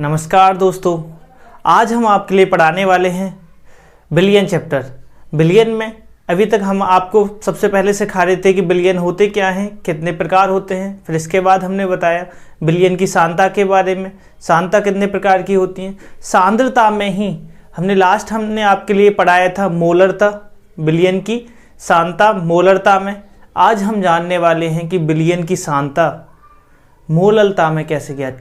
नमस्कार दोस्तों, आज हम आपके लिए पढ़ाने वाले हैं बिलियन चैप्टर। बिलियन में अभी तक हम आपको सबसे पहले सिखा रहे थे कि बिलियन होते क्या हैं, कितने प्रकार होते हैं। फिर इसके बाद हमने बताया बिलियन की सांद्रता के बारे में, सांद्रता कितने प्रकार की होती हैं। सांद्रता में ही हमने आपके लिए पढ़ाया था मोलरता, बिलियन की सांद्रता मोलरता में। आज हम जानने वाले हैं कि बिलियन की सांद्रता मोललता में कैसे ज्ञात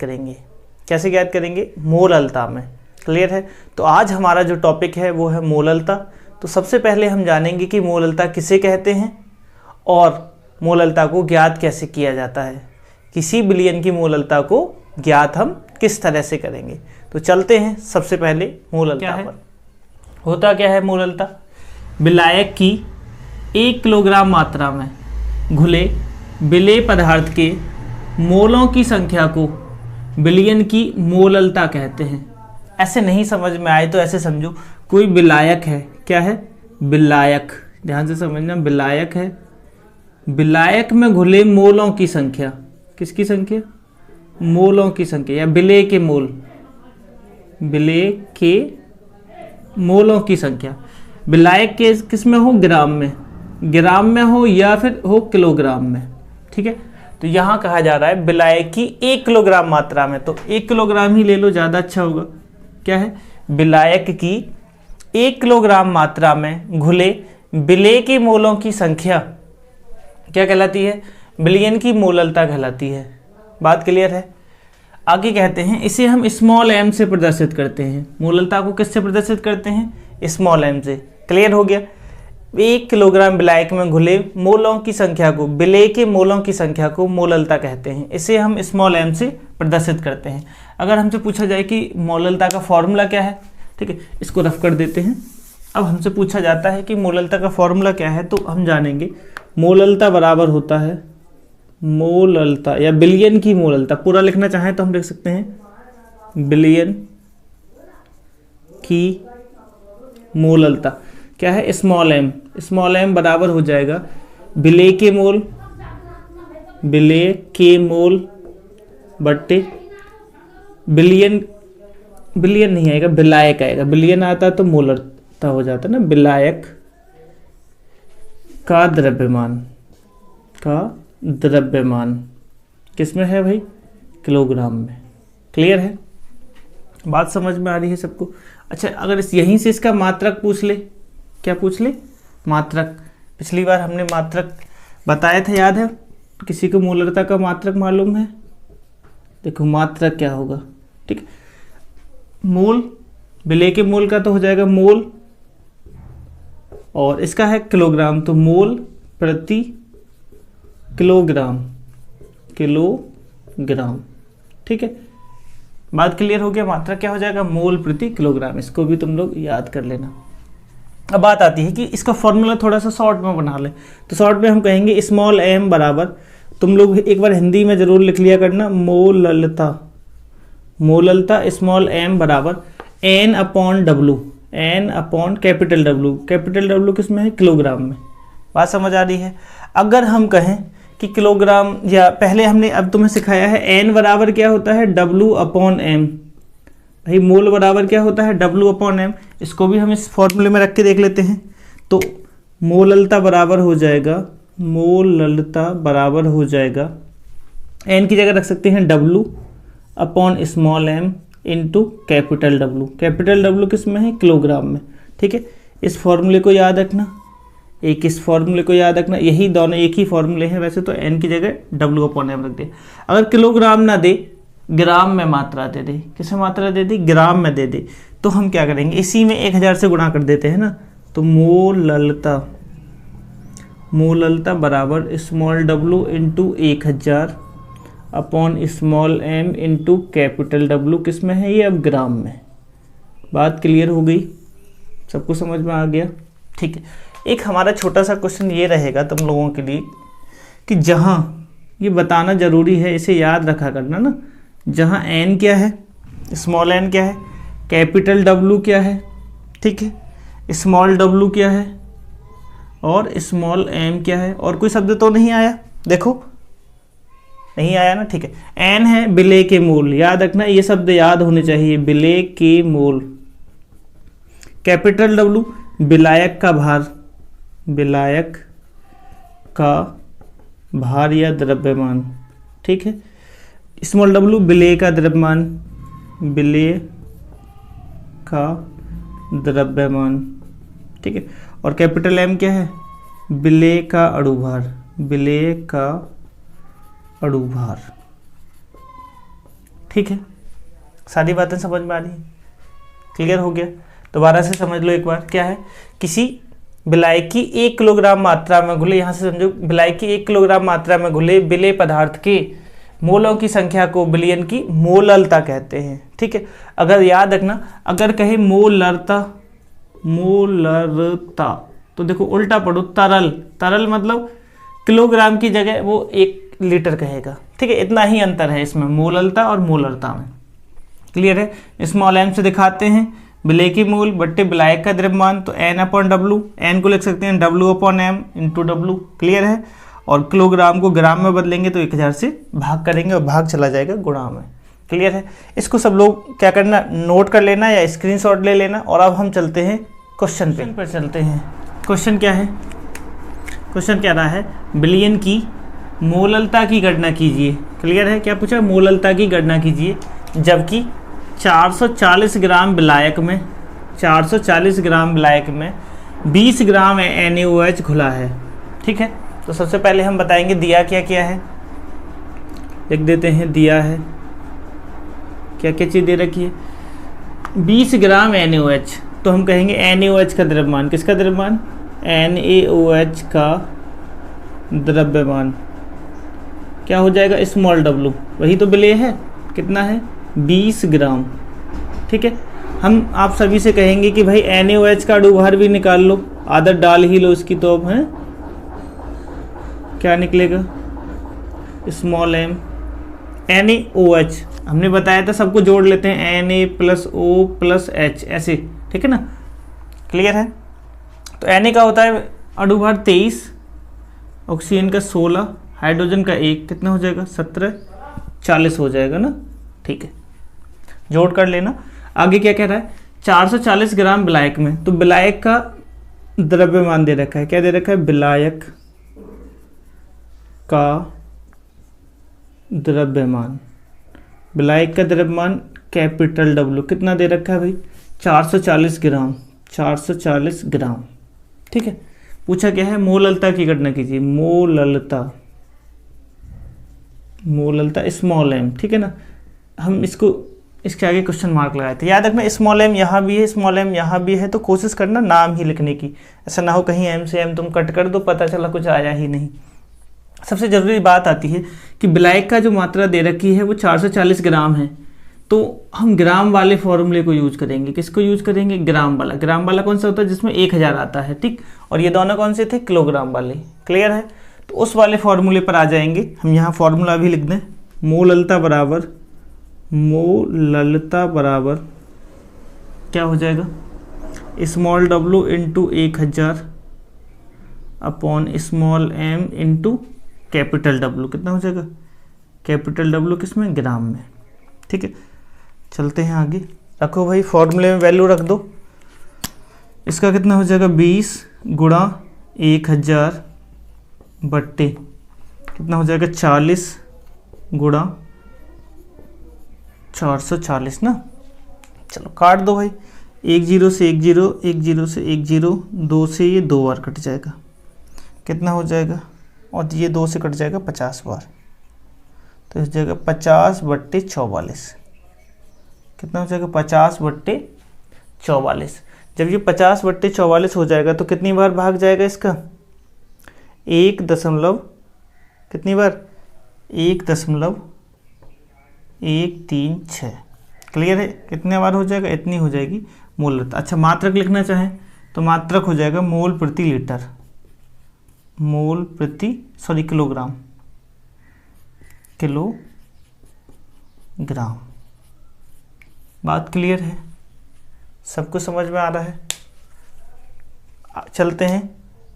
करेंगे, मोललता में। क्लियर है? तो आज हमारा जो टॉपिक है वो है मोललता। तो सबसे पहले हम जानेंगे कि मोललता किसे कहते हैं और मोललता को ज्ञात कैसे किया जाता है। किसी बिलियन की मोललता को ज्ञात हम किस तरह से करेंगे। तो चलते हैं सबसे पहले मोललता पर। होता क्या है मोललता? विलायक की 1 किलोग्राम मात्रा में घुले विलेय पदार्थ के मोलों की संख्या को बिलियन की मोललता कहते हैं। ऐसे नहीं समझ में आए तो ऐसे समझो, कोई विलायक है। क्या है? विलायक। ध्यान से समझना, विलायक है। विलायक में घुले मोलों की संख्या, किसकी संख्या? मोलों की संख्या या विलेय के मोल, विलेय के मोलों की संख्या। विलायक के किस में हो? ग्राम में हो या फिर हो किलोग्राम में। ठीक है, तो यहाँ कहा जा रहा है विलायक की 1 किलोग्राम मात्रा में, तो 1 किलोग्राम ही ले लो, ज़्यादा अच्छा होगा। क्या है? विलायक की 1 किलोग्राम मात्रा में घुले विलेय के मोलों की संख्या क्या कहलाती है? बिलियन की मोललता कहलाती है। बात क्लियर है? आगे कहते हैं इसे हम स्मॉल m से प्रदर्शित करते हैं। मोललता को किससे प्रदर्शित करते हैं? स्मॉल m से। क्लियर हो गया? 1 किलोग्राम विलायक में घुले मोलों की संख्या को, विलेय के मोलों की संख्या को मोललता कहते हैं। इसे हम स्मॉल m से प्रदर्शित करते हैं। अगर हमसे पूछा जाए कि मोललता का फॉर्मूला क्या है, ठीक है, इसको रफ कर देते हैं। अब हमसे पूछा जाता है कि मोललता का फॉर्मूला क्या है, तो हम जानेंगे मोललता बराबर होता है, मोललता या बिलियन की मोललता, पूरा लिखना चाहें तो हम लिख सकते हैं बिलियन की मोललता। क्या है? स्मॉल m बराबर हो जाएगा विलेय के मोल बट्टे बिलियन नहीं आएगा, विलायक आएगा। बिलियन आता तो मोललता हो जाता ना। विलायक का द्रव्यमान किस में है भाई? किलोग्राम में। क्लियर है? बात समझ में आ रही है सबको? अच्छा, अगर यहीं से इसका मात्रक पूछ ले, क्या पूछ ले? मात्रक। पिछली बार हमने मात्रक बताया था, याद है? किसी को मोललता का मात्रक मालूम है? देखो मात्रक क्या होगा। ठीक, मोल, विलेय के मोल का तो हो जाएगा मोल, और इसका है किलोग्राम, तो मोल प्रति किलोग्राम। ठीक है, बात क्लियर हो गया? मात्रक क्या हो जाएगा? मोल प्रति किलोग्राम। इसको भी तुम लोग याद कर लेना। अब बात आती है कि इसका फॉर्मूला थोड़ा सा शॉर्ट में बना ले, तो शॉर्ट में हम कहेंगे स्मॉल m बराबर, तुम लोग एक बार हिंदी में जरूर लिख लिया करना, मोललता स्मॉल m बराबर n अपॉन कैपिटल W किस में है? किलोग्राम में। बात समझ आ रही है? अगर हम कहें कि किलोग्राम, या पहले हमने अब तुम्हें सिखाया है n बराबर क्या होता है? W upon m। भाई मोल बराबर क्या होता है? W upon m। इसको भी हम इस फॉर्मूले में रख के देख लेते हैं। तो मोललता बराबर हो जाएगा n की जगह रख सकते हैं W upon small m into capital W किस में है? किलोग्राम में। ठीक है, इस फॉर्मूले को याद रखना, यही दोनों एक ही फॉर्मूले हैं वैसे तो। n की जगह W अपॉन m रख दे। अगर किलोग्राम ना दे, ग्राम में मात्रा दे दे। किसे मात्रा दे दे? ग्राम में दे दे। तो हम क्या करेंगे? इसी में 1000 से गुणा कर देते हैं ना। तो मोललता बराबर small w into 1000 upon small m into capital W किस में है? ये अब ग्राम में। बात क्लियर हो गई? सबको समझ में आ गया? ठीक है, एक हमारा छोटा सा क्वेश्चन ये रहेगा तुम लोगों के लिए कि जहाँ ये बताना जरूरी है, इसे याद रखा करना ना, जहाँ n क्या है, स्मॉल n क्या है, कैपिटल W क्या है, ठीक है, स्मॉल w क्या है और स्मॉल m क्या है, और कोई शब्द तो नहीं आया। देखो नहीं आया ना, ठीक है। एन है विलेय के मोल, याद रखना, ये शब्द याद होने चाहिए, विलेय के मोल। कैपिटल डब्लू विलायक का भार, विलायक का भार या द्रव्यमान, ठीक है। स्मॉल डब्लू विलेय का द्रव्यमान, विलेय का द्रव्यमान, ठीक है। और कैपिटल एम क्या है, विलेय का अणुभार, विलेय का अणुभार, ठीक है। सारी बातें समझ में आ रही, क्लियर हो गया। दोबारा से समझ लो एक बार, क्या है, किसी विलायक की 1 किलोग्राम मात्रा में घुले, यहाँ से समझो, विलायक की 1 किलोग्राम मात्रा में घुले विलेय पदार्थ के मोलों की संख्या को विलयन की मोललता कहते हैं, ठीक है। अगर याद रखना, अगर कहे मोलरता, मोलरता, तो देखो उल्टा पढ़ो, तरल, तरल मतलब किलोग्राम की जगह वो 1 लीटर कहेगा, ठीक है। इतना ही अंतर है इसमें मोललता और मोलरता में, क्लियर है। स्मॉल एम से दिखाते हैं, विलेय की मोल बट्टे विलायक का द्रव्यमान, तो एन अपॉन डब्लू, एन को लिख सकते हैं W upon M into W, clear है। और किलोग्राम को ग्राम में बदलेंगे तो 1000 से भाग करेंगे और भाग चला जाएगा गुणा में, क्लियर है। इसको सब लोग क्या करना, नोट कर लेना या स्क्रीनशॉट ले लेना। और अब हम चलते हैं क्वेश्चन पर चलते हैं। क्वेश्चन क्या है, क्वेश्चन क्या रहा है, विलयन की मोललता की गणना कीजिए, क्लियर है। क्या पूछा, मोललता की गणना कीजिए, जबकि 440 ग्राम विलायक में, 440 ग्राम विलायक में 20 ग्राम NaOH घुला है, ठीक है। तो सबसे पहले हम बताएंगे दिया क्या क्या है, लिख देते हैं, दिया है क्या क्या चीज़ दे रखी है, 20 ग्राम NaOH, तो हम कहेंगे NaOH का द्रव्यमान, किसका द्रव्यमान, NaOH का द्रव्यमान क्या हो जाएगा, स्मॉल डब्लू, वही तो विलेय है, कितना है 20 ग्राम, ठीक है। हम आप सभी से कहेंगे कि भाई NaOH का अणुभार भी निकाल लो, आदत डाल ही लो इसकी, तो अब है क्या निकलेगा, स्मॉल एम NaOH, हमने बताया था सबको जोड़ लेते हैं Na+O+H ऐसे, ठीक है ना, क्लियर है। तो Na का होता है अणुभार 23, ऑक्सीजन का 16, हाइड्रोजन का 1, कितना हो जाएगा 17, 40 हो जाएगा ना, ठीक है, जोड़ कर लेना। आगे क्या कह रहा है, 440 ग्राम विलायक में, तो विलायक का द्रव्यमान दे रखा है, क्या दे रखा है, विलायक का द्रव्यमान, विलायक का द्रव्यमान कैपिटल डब्ल्यू कितना दे रखा है भाई, 440 ग्राम, 440 ग्राम, ठीक है। पूछा क्या है, मोललता की गणना कीजिए, मोललता, मोललता स्मॉल एम, ठीक है ना। हम इसको इसके आगे क्वेश्चन मार्क लगाए थे, याद रखना, स्मॉल एम यहाँ भी है, स्मॉल एम यहाँ भी है, तो कोशिश करना नाम ही लिखने की, ऐसा ना हो कहीं एम से एम तुम कट कर दो, पता चला कुछ आया ही नहीं। सबसे ज़रूरी बात आती है कि विलायक का जो मात्रा दे रखी है वो 440 ग्राम है, तो हम ग्राम वाले फॉर्मूले को यूज करेंगे, किसको यूज करेंगे, ग्राम वाला। ग्राम वाला कौन सा होता है, जिसमें 1000 आता है, ठीक। और ये दोनों कौन से थे, किलोग्राम वाले, क्लियर है। तो उस वाले फॉर्मूले पर आ जाएंगे हम, यहाँ फॉर्मूला भी लिख दें, मोललता बराबर, मोललता बराबर क्या हो जाएगा, small W into 1000 upon small M into capital W, कितना हो जाएगा, कैपिटल डब्लू किसमें, ग्राम में, ठीक है। चलते हैं आगे, रखो भाई फॉर्मूले में वैल्यू रख दो, इसका कितना हो जाएगा 20 गुणा 1000 बट्टे कितना हो जाएगा 40 गुणा 440 ना। चलो काट दो भाई, 1 0 से 1 0, 1 0 से 1 0, 2 से ये 2 बार कट जाएगा, कितना हो जाएगा, और ये 2 से कट जाएगा 50 बार, तो इस जगह 50 बट्टे 44, कितना हो जाएगा 50 बट्टे 44। जब ये 50 बट्टे 44 हो जाएगा तो कितनी बार भाग जाएगा इसका, 1 कितनी बार, 1.136, क्लियर है। कितने बार हो जाएगा, इतनी हो जाएगी मोललता। अच्छा मात्रक लिखना चाहें तो मात्रक हो जाएगा मोल प्रति लीटर, मोल प्रति किलोग्राम, किलोग्राम। बात क्लियर है, सबको समझ में आ रहा है। चलते हैं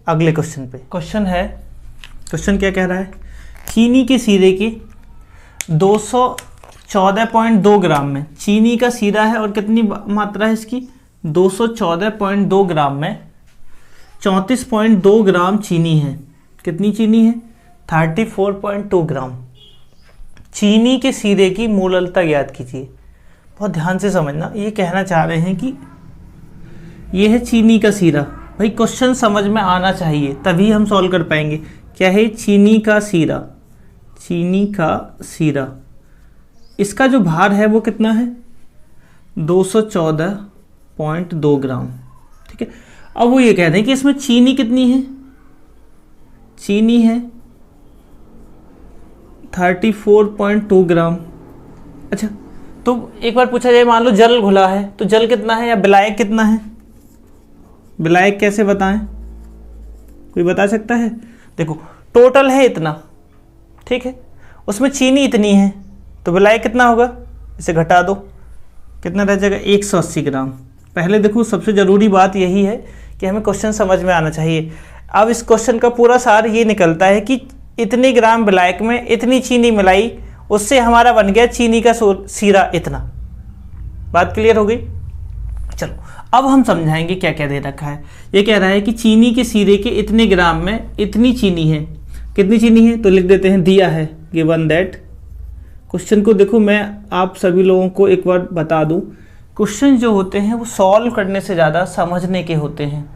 अगले क्वेश्चन पे। क्वेश्चन क्या कह रहा है, चीनी के सीरे के 214.2 ग्राम में चीनी का सीरा है और कितनी मात्रा है इसकी 214.2 ग्राम में 34.2 ग्राम चीनी है। कितनी चीनी है 34.2 ग्राम। चीनी के सीरे की मोललता ज्ञात कीजिए। बहुत ध्यान से समझना, ये कहना चाह रहे हैं कि ये है चीनी का सीरा। भाई क्वेश्चन समझ में आना चाहिए तभी हम सॉल्व कर पाएंगे। क्या है चीनी का सीरा, चीनी का सीरा, इसका जो भार है वो कितना है 214.2 ग्राम। ठीक है, अब वो ये कह रहे हैं कि इसमें चीनी कितनी है, चीनी है 34.2 ग्राम। अच्छा, तो एक बार पूछा जाए, मान लो जल घुला है तो जल कितना है या विलायक कितना है, विलायक कैसे बताएं, कोई बता सकता है? देखो टोटल है इतना, ठीक है, उसमें चीनी इतनी है तो विलायक कितना होगा, इसे घटा दो, कितना रह जाएगा 180 ग्राम। पहले देखो सबसे ज़रूरी बात यही है कि हमें क्वेश्चन समझ में आना चाहिए। अब इस क्वेश्चन का पूरा सार ये निकलता है कि इतने ग्राम विलायक में इतनी चीनी मिलाई, उससे हमारा बन गया चीनी का सीरा इतना। बात क्लियर हो गई? चलो अब हम समझाएंगे क्या क्या दे रखा है। ये कह रहा है कि चीनी के सीरे के इतने ग्राम में इतनी चीनी है। कितनी चीनी है तो लिख देते हैं, दिया है गिवन दैट। क्वेश्चन को देखो, मैं आप सभी लोगों को एक बार बता दूं, क्वेश्चन जो होते हैं वो सॉल्व करने से ज़्यादा समझने के होते हैं।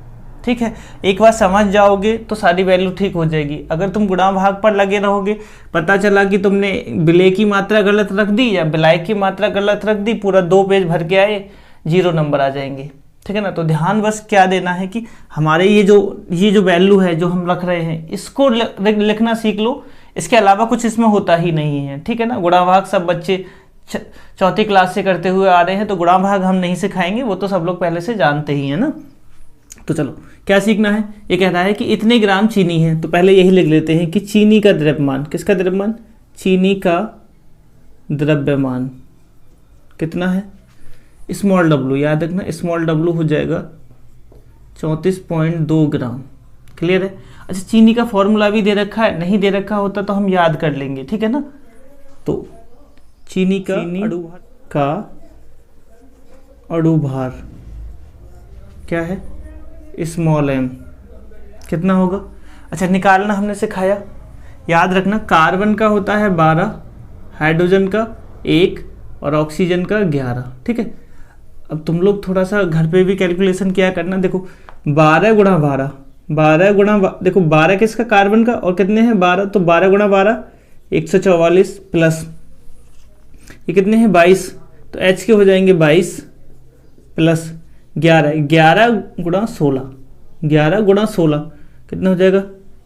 ठीक है, एक बार समझ जाओगे तो सारी वैल्यू ठीक हो जाएगी। अगर तुम गुणा भाग पर लगे रहोगे, पता चला कि तुमने विलेय की मात्रा गलत रख दी या विलायक की मात्रा गलत रख दी, पूरा 2 पेज भर के आए, 0 नंबर आ जाएंगे। ठीक है ना, तो ध्यान बस क्या देना है कि हमारे ये जो वैल्यू है जो हम रख रहे हैं, इसको लिखना सीख लो। इसके अलावा कुछ इसमें होता ही नहीं है। ठीक है ना, गुणा भाग सब बच्चे चौथी क्लास से करते हुए आ रहे हैं, तो गुणा भाग हम नहीं सिखाएंगे, वो तो सब लोग पहले से जानते ही है ना। तो चलो क्या सीखना है, ये कह रहा है कि इतने ग्राम चीनी है, तो पहले यही लिख लेते हैं कि चीनी का द्रव्यमान, किसका द्रव्यमान, चीनी का द्रव्यमान कितना है, स्मॉल डब्लू, याद रखना स्मॉल डब्लू हो जाएगा 34.2 ग्राम। क्लियर है? अच्छा, चीनी का फॉर्मूला भी दे रखा है, नहीं दे रखा होता तो हम याद कर लेंगे। ठीक है ना, तो चीनी का अणुभार क्या है, स्मॉल m, कितना होगा? अच्छा, निकालना हमने सिखाया, याद रखना कार्बन का होता है 12, हाइड्रोजन का 1 और ऑक्सीजन का 11। ठीक है, अब तुम लोग थोड़ा सा घर पे भी कैलकुलेशन किया करना। देखो 12 गुणा 12, 12 गुणा देखो 12 किसका, कार्बन का, और कितने हैं 12, तो 12 गुणा 12 144 प्लस ये कितने हैं 22, तो H के हो जाएंगे 22 प्लस 11, 11 गुणा 16, 11 गुणा 16 कितना हो जाएगा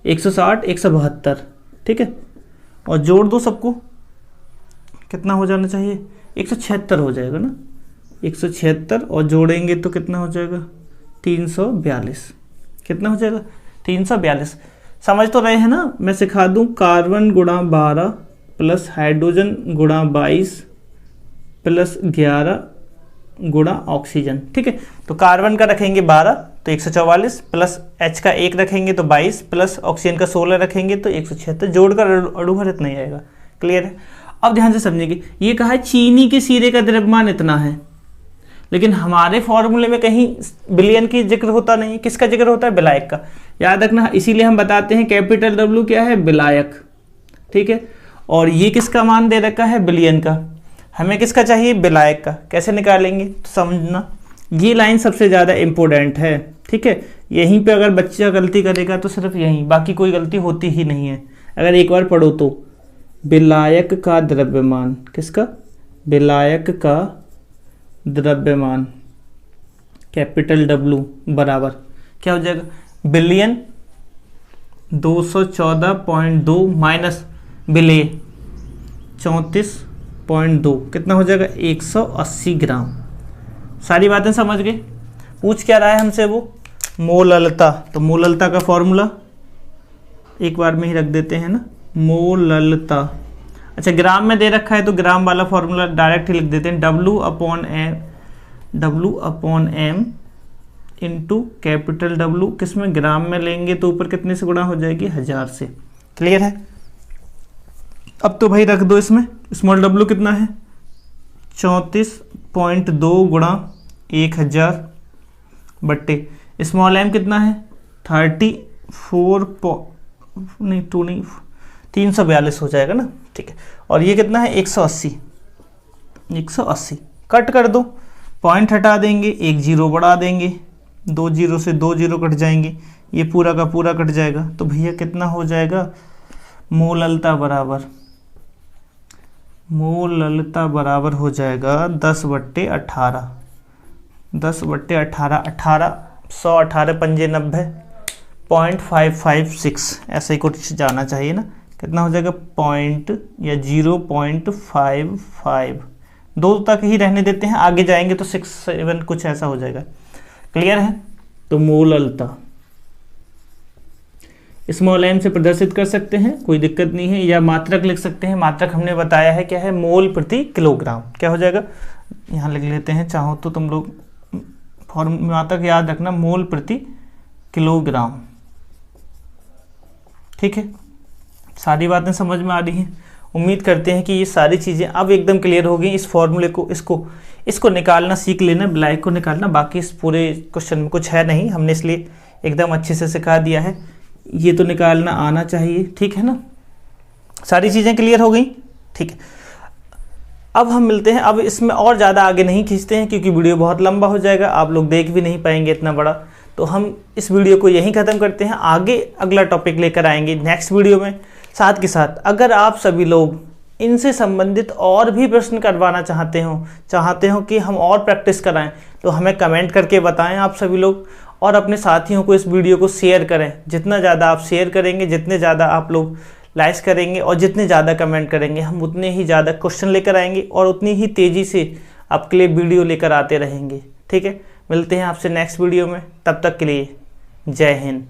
160, 172। ठीक है, और जोड़ दो सबको, कितना हो जाना चाहिए 176 हो जाएगा ना, 176 और जोड़ेंगे तो कितना हो जाएगा 342। कितना हो जाएगा 342। समझ तो रहे हैं ना? मैं सिखा दूं, कार्बन गुणा 12 प्लस हाइड्रोजन गुणा 22 प्लस 11 गुणा ऑक्सीजन। ठीक है, तो कार्बन का रखेंगे 12 तो 144 प्लस H का 1 रखेंगे तो 22 प्लस ऑक्सीजन का 16 रखेंगे तो 176, जोड़कर अणुभार इतना ही आएगा। क्लियर है? अब ध्यान से समझिए, ये कहा है चीनी के सीरे का द्रव्यमान इतना है, लेकिन हमारे फॉर्मूले में कहीं बिलियन की जिक्र होता नहीं। किसका जिक्र होता है, विलायक का। याद रखना, इसीलिए हम बताते हैं कैपिटल W क्या है, विलायक। ठीक है, और ये किसका मान दे रखा है, बिलियन का। हमें किसका चाहिए, विलायक का। कैसे निकालेंगे तो समझना, ये लाइन सबसे ज़्यादा इम्पोर्टेंट है। ठीक है, यहीं पे अगर बच्चा गलती करेगा तो सिर्फ यहीं, बाकी कोई गलती होती ही नहीं है। अगर एक बार पढ़ो तो, विलायक का द्रव्यमान, किसका, विलायक का द्रव्यमान कैपिटल W बराबर क्या हो जाएगा, बिलियन 214.2 माइनस विलेय 34.2 कितना हो जाएगा 180 ग्राम। सारी बातें समझ गए? पूछ क्या रहा है हमसे, वो मोललता। तो मोललता का फॉर्मूला एक बार में ही रख देते हैं ना, मोललता। अच्छा, ग्राम में दे रखा है तो ग्राम वाला फॉर्मूला डायरेक्ट ही लिख देते हैं, W upon M into capital W। किस में, ग्राम में लेंगे तो ऊपर कितने से गुणा हो जाएगी, 1000 से। क्लियर है? अब तो भाई रख दो इसमें, स्मॉल w कितना है 34.2 गुणा 1000 बट्टे स्मॉल m कितना है 342 हो जाएगा ना, ठीक है। और ये कितना है 180 कट कर दो, पॉइंट हटा देंगे, एक जीरो बढ़ा देंगे, 2 जीरो से 2 जीरो कट जाएंगे, ये पूरा का पूरा कट जाएगा। तो भैया कितना हो जाएगा मोललता बराबर हो जाएगा 10/18 100 पंजे 90 0.556 ऐसे ही कुछ जाना चाहिए ना। कितना हो जाएगा 0.55 दो तक ही रहने देते हैं, आगे जाएंगे तो 6 7 कुछ ऐसा हो जाएगा। क्लियर है। तो मोललता स्मॉल m से प्रदर्शित कर सकते हैं, कोई दिक्कत नहीं है, या मात्रक लिख सकते हैं। मात्रक हमने बताया है क्या है मोल प्रति किलोग्राम। क्या हो जाएगा यहाँ लिख लेते हैं, चाहो तो तुम लोग मात्रक याद रखना मोल प्रति किलोग्राम। ठीक है, सारी बातें समझ में आ रही हैं। उम्मीद करते हैं कि ये सारी चीज़ें अब एकदम क्लियर हो गई। इस फॉर्मूले को इसको निकालना सीख लेना, ब्लैक को निकालना। बाकी इस पूरे क्वेश्चन में कुछ है नहीं, हमने इसलिए एकदम अच्छे से सिखा दिया है। ये तो निकालना आना चाहिए, ठीक है ना। सारी चीज़ें क्लियर हो गई, ठीक है। अब हम मिलते हैं, अब इसमें और ज़्यादा आगे नहीं खींचते हैं क्योंकि वीडियो बहुत लंबा हो जाएगा, आप लोग देख भी नहीं पाएंगे इतना बड़ा। तो हम इस वीडियो को यहीं ख़त्म करते हैं, आगे अगला टॉपिक लेकर आएंगे नेक्स्ट वीडियो में। साथ के साथ अगर आप सभी लोग इनसे संबंधित और भी प्रश्न करवाना चाहते हो कि हम और प्रैक्टिस कराएं, तो हमें कमेंट करके बताएं आप सभी लोग, और अपने साथियों को इस वीडियो को शेयर करें। जितना ज़्यादा आप शेयर करेंगे, जितने ज़्यादा आप लोग लाइक्स करेंगे और जितने ज़्यादा कमेंट करेंगे, हम उतने ही ज़्यादा क्वेश्चन लेकर आएंगे और उतनी ही तेज़ी से आपके लिए वीडियो लेकर आते रहेंगे। ठीक है, मिलते हैं आपसे नेक्स्ट वीडियो में, तब तक के लिए जय हिंद।